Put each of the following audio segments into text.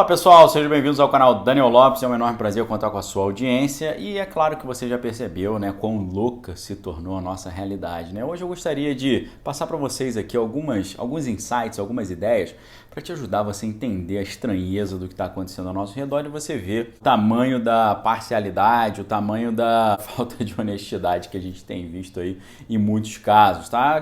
Pessoal, sejam bem-vindos ao canal Daniel Lopes, é um enorme prazer contar com a sua audiência e é claro que você já percebeu, né, quão louca se tornou a nossa realidade, né? Hoje eu gostaria de passar para vocês aqui alguns insights, algumas ideias para te ajudar você a entender a estranheza do que está acontecendo ao nosso redor e você ver o tamanho da parcialidade, o tamanho da falta de honestidade que a gente tem visto aí em muitos casos, tá?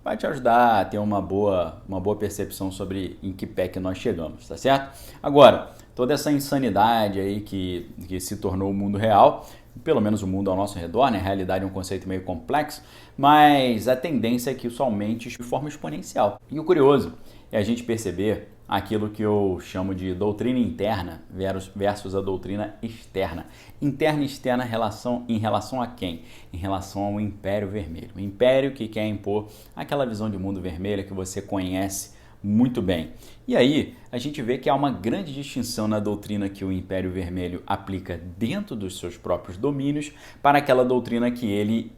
Vai te ajudar a ter uma boa percepção sobre em que pé que nós chegamos, tá certo? Agora, toda essa insanidade aí que se tornou o mundo real, pelo menos o mundo ao nosso redor, né? A realidade é um conceito meio complexo, mas a tendência é que isso aumente de forma exponencial. E o curioso é a gente perceber aquilo que eu chamo de doutrina interna versus a doutrina externa. Interna e externa em relação a quem? Em relação ao Império Vermelho. O Império que quer impor aquela visão de mundo vermelha que você conhece muito bem. E aí, a gente vê que há uma grande distinção na doutrina que o Império Vermelho aplica dentro dos seus próprios domínios para aquela doutrina que ele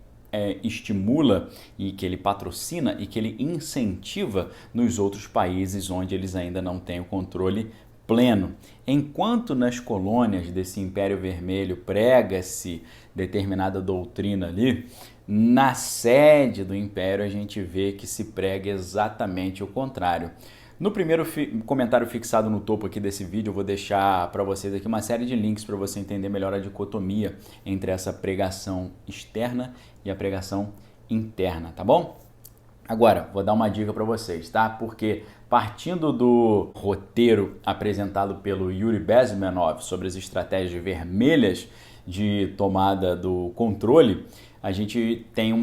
estimula e que ele patrocina e que ele incentiva nos outros países onde eles ainda não têm o controle pleno. Enquanto nas colônias desse Império Vermelho prega-se determinada doutrina ali, na sede do Império a gente vê que se prega exatamente o contrário. No primeiro comentário fixado no topo aqui desse vídeo, eu vou deixar para vocês aqui uma série de links para você entender melhor a dicotomia entre essa pregação externa e a pregação interna, tá bom? Agora, vou dar uma dica para vocês, tá? Porque partindo do roteiro apresentado pelo Yuri Bezmenov sobre as estratégias vermelhas de tomada do controle, a gente tem um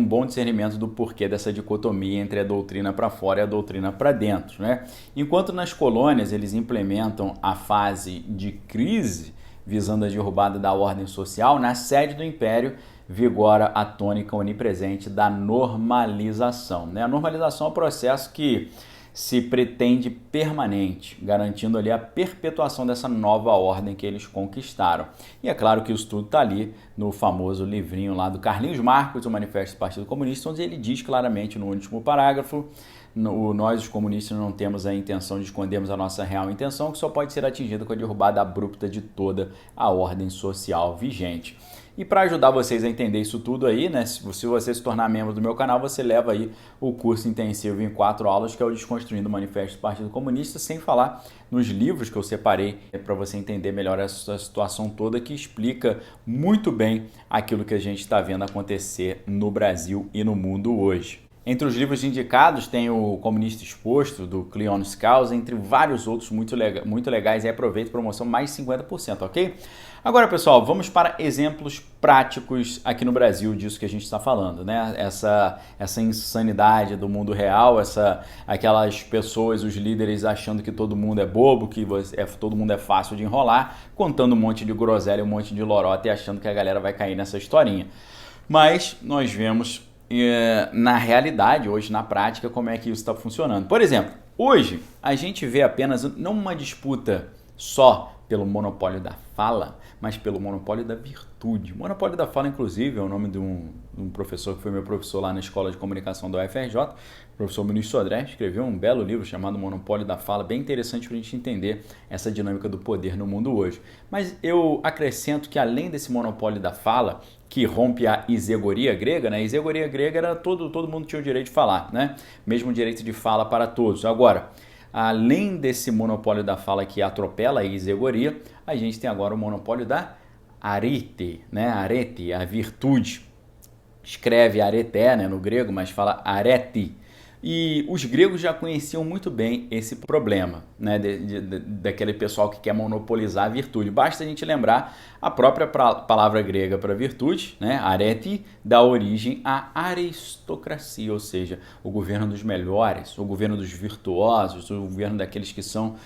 bom discernimento do porquê dessa dicotomia entre a doutrina para fora e a doutrina para dentro, né? Enquanto nas colônias eles implementam a fase de crise, visando a derrubada da ordem social, na sede do Império vigora a tônica onipresente da normalização, né? A normalização é um processo que se pretende permanente, garantindo ali a perpetuação dessa nova ordem que eles conquistaram. E é claro que isso tudo está ali no famoso livrinho lá do Carlinhos Marcos, o Manifesto do Partido Comunista, onde ele diz claramente no último parágrafo: nós, os comunistas, não temos a intenção de escondermos a nossa real intenção, que só pode ser atingida com a derrubada abrupta de toda a ordem social vigente. E para ajudar vocês a entender isso tudo aí, né, se você se tornar membro do meu canal, você leva aí o curso intensivo em 4 aulas, que é o Desconstruindo o Manifesto do Partido Comunista, sem falar nos livros que eu separei para você entender melhor essa situação toda, que explica muito bem aquilo que a gente está vendo acontecer no Brasil e no mundo hoje. Entre os livros indicados tem o Comunista Exposto, do Cleon Skousen, entre vários outros muito legais, e aproveita a promoção mais 50%, ok? Agora, pessoal, vamos para exemplos práticos aqui no Brasil disso que a gente está falando, né? Essa insanidade do mundo real, aquelas pessoas, os líderes achando que todo mundo é bobo, que todo mundo é fácil de enrolar, contando um monte de groselha, um monte de lorota e achando que a galera vai cair nessa historinha. Mas nós vemos na realidade, hoje na prática, como é que isso está funcionando. Por exemplo, hoje a gente vê apenas não uma disputa só pelo monopólio da fala, mas pelo monopólio da virtude. Monopólio da fala, inclusive, é o nome de um professor que foi meu professor lá na Escola de Comunicação da UFRJ, o professor Muniz Sodré, escreveu um belo livro chamado Monopólio da Fala, bem interessante para a gente entender essa dinâmica do poder no mundo hoje. Mas eu acrescento que além desse monopólio da fala, que rompe a isegoria grega, né? A isegoria grega era todo mundo tinha o direito de falar, né? Mesmo direito de fala para todos. Agora, além desse monopólio da fala que atropela a isegoria, a gente tem agora o monopólio da arete, né? Arete, a virtude. Escreve areté, né, no grego, mas fala arete. E os gregos já conheciam muito bem esse problema, né, daquele pessoal que quer monopolizar a virtude. Basta a gente lembrar a própria palavra grega para virtude, né, arete, dá origem à aristocracia, ou seja, o governo dos melhores, o governo dos virtuosos, o governo daqueles que são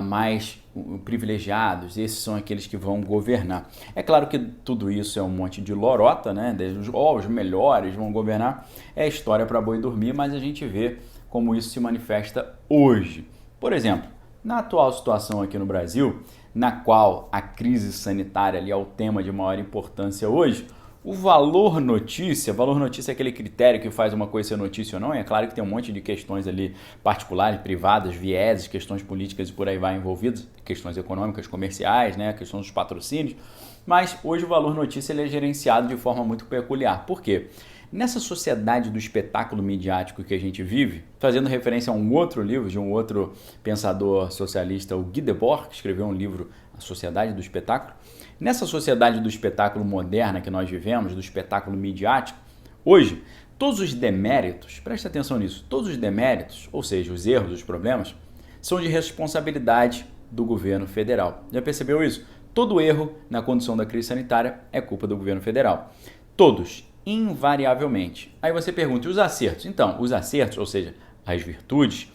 mais privilegiados. Esses são aqueles que vão governar. É claro que tudo isso é um monte de lorota, né? Os melhores vão governar. É história para boi dormir, mas a gente vê como isso se manifesta hoje. Por exemplo, na atual situação aqui no Brasil, na qual a crise sanitária ali é o tema de maior importância hoje, O valor notícia é aquele critério que faz uma coisa ser notícia ou não, e é claro que tem um monte de questões ali particulares, privadas, vieses, questões políticas e por aí vai envolvidos, questões econômicas, comerciais, né, a questão dos patrocínios, mas hoje o valor notícia ele é gerenciado de forma muito peculiar. Por quê? Nessa sociedade do espetáculo midiático que a gente vive, fazendo referência a um outro livro de um outro pensador socialista, o Guy Debord, que escreveu um livro, A Sociedade do Espetáculo. Nessa sociedade do espetáculo moderna que nós vivemos, do espetáculo midiático, hoje, todos os deméritos, presta atenção nisso, todos os deméritos, ou seja, os erros, os problemas, são de responsabilidade do governo federal. Já percebeu isso? Todo erro na condução da crise sanitária é culpa do governo federal. Todos, invariavelmente. Aí você pergunta, e os acertos? Então, os acertos, ou seja, as virtudes,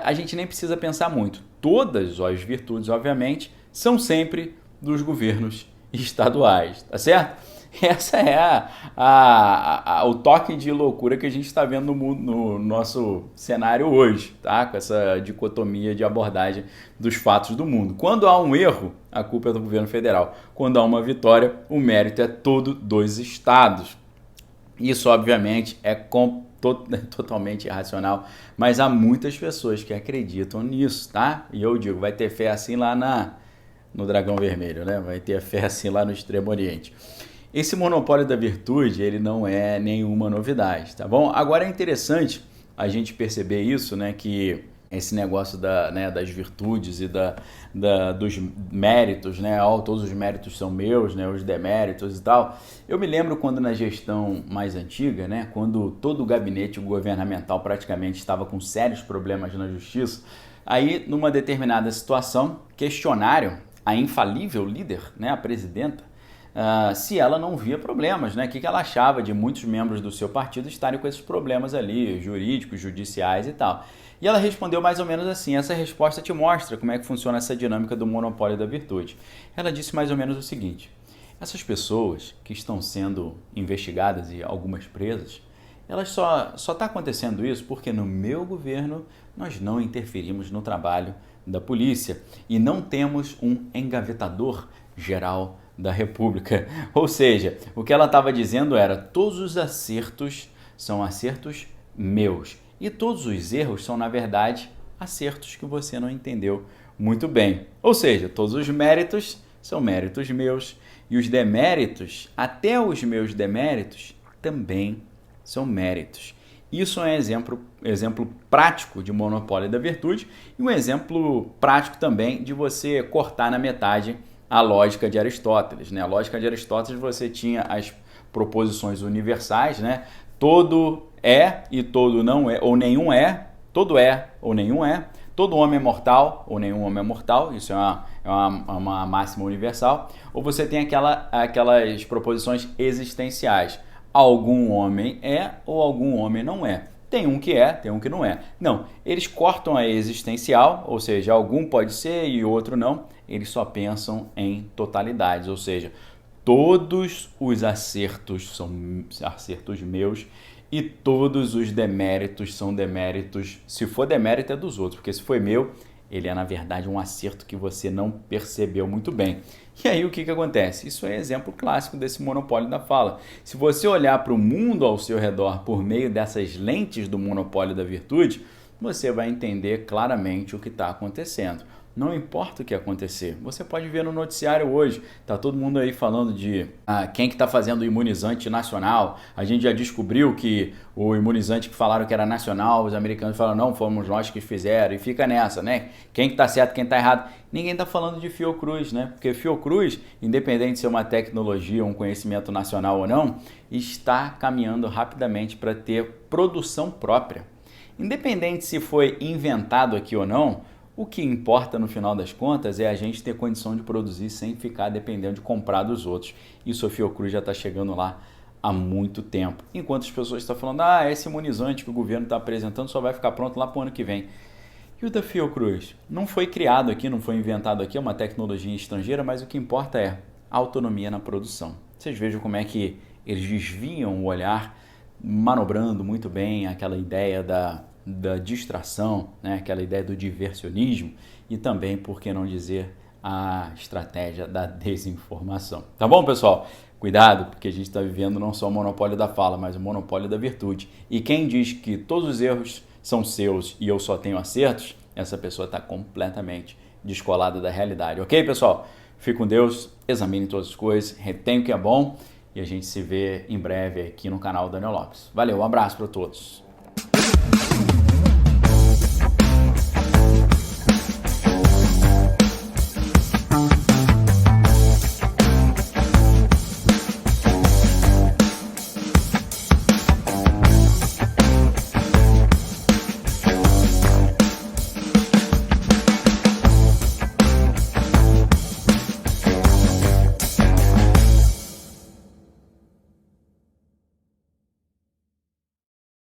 a gente nem precisa pensar muito. Todas as virtudes, obviamente, são sempre dos governos estaduais, tá certo? Essa é o toque de loucura que a gente está vendo no nosso cenário hoje, tá? Com essa dicotomia de abordagem dos fatos do mundo. Quando há um erro, a culpa é do governo federal. Quando há uma vitória, o mérito é todo dos estados. Isso, obviamente, é totalmente irracional, mas há muitas pessoas que acreditam nisso, tá? E eu digo, vai ter fé assim lá no Dragão Vermelho, né? Vai ter fé assim lá no Extremo Oriente. Esse monopólio da virtude, ele não é nenhuma novidade, tá bom? Agora é interessante a gente perceber isso, né? Que esse negócio das virtudes e dos méritos, né? Todos os méritos são meus, né? Os deméritos e tal. Eu me lembro quando na gestão mais antiga, né? Quando todo o gabinete governamental praticamente estava com sérios problemas na justiça, aí numa determinada situação questionaram a infalível líder, né? A presidenta, se ela não via problemas, né? O que ela achava de muitos membros do seu partido estarem com esses problemas ali, jurídicos, judiciais e tal. E ela respondeu mais ou menos assim, essa resposta te mostra como é que funciona essa dinâmica do monopólio da virtude. Ela disse mais ou menos o seguinte, essas pessoas que estão sendo investigadas e algumas presas, elas só está acontecendo isso porque no meu governo nós não interferimos no trabalho da polícia e não temos um engavetador geral da República. Ou seja, o que ela estava dizendo era todos os acertos são acertos meus e todos os erros são, na verdade, acertos que você não entendeu muito bem. Ou seja, todos os méritos são méritos meus e os deméritos, até os meus deméritos, também são méritos. Isso é um exemplo prático de monopólio da virtude e um exemplo prático também de você cortar na metade a lógica de Aristóteles, né? A lógica de Aristóteles você tinha as proposições universais, né? Todo é e todo não é, ou nenhum é, todo é ou nenhum é, todo homem é mortal ou nenhum homem é mortal, isso é uma máxima universal, ou você tem aquelas proposições existenciais, algum homem é ou algum homem não é. Tem um que é, tem um que não é. Não, eles cortam a existencial, ou seja, algum pode ser e outro não, eles só pensam em totalidades, ou seja, todos os acertos são acertos meus e todos os deméritos são deméritos, se for demérito é dos outros, porque se foi meu, ele é na verdade um acerto que você não percebeu muito bem. E aí o que acontece? Isso é exemplo clássico desse monopólio da fala. Se você olhar para o mundo ao seu redor por meio dessas lentes do monopólio da virtude, você vai entender claramente o que está acontecendo. Não importa o que acontecer. Você pode ver no noticiário hoje, tá todo mundo aí falando de quem que está fazendo o imunizante nacional. A gente já descobriu que o imunizante que falaram que era nacional, os americanos falaram não, fomos nós que fizeram, e fica nessa, né? Quem que está certo, quem está errado. Ninguém está falando de Fiocruz, né? Porque Fiocruz, independente de ser uma tecnologia, um conhecimento nacional ou não, está caminhando rapidamente para ter produção própria. Independente se foi inventado aqui ou não, o que importa no final das contas é a gente ter condição de produzir sem ficar dependendo de comprar dos outros. Isso a Fiocruz já está chegando lá há muito tempo. Enquanto as pessoas estão falando, esse imunizante que o governo está apresentando só vai ficar pronto lá para o ano que vem. E o da Fiocruz? Não foi criado aqui, não foi inventado aqui, é uma tecnologia estrangeira, mas o que importa é a autonomia na produção. Vocês vejam como é que eles desviam o olhar, manobrando muito bem aquela ideia da distração, né? Aquela ideia do diversionismo e também, por que não dizer, a estratégia da desinformação. Tá bom, pessoal? Cuidado, porque a gente está vivendo não só o monopólio da fala, mas o monopólio da virtude. E quem diz que todos os erros são seus e eu só tenho acertos, essa pessoa está completamente descolada da realidade. Ok, pessoal? Fique com Deus, examine todas as coisas, retenha o que é bom e a gente se vê em breve aqui no canal Daniel Lopes. Valeu, um abraço para todos.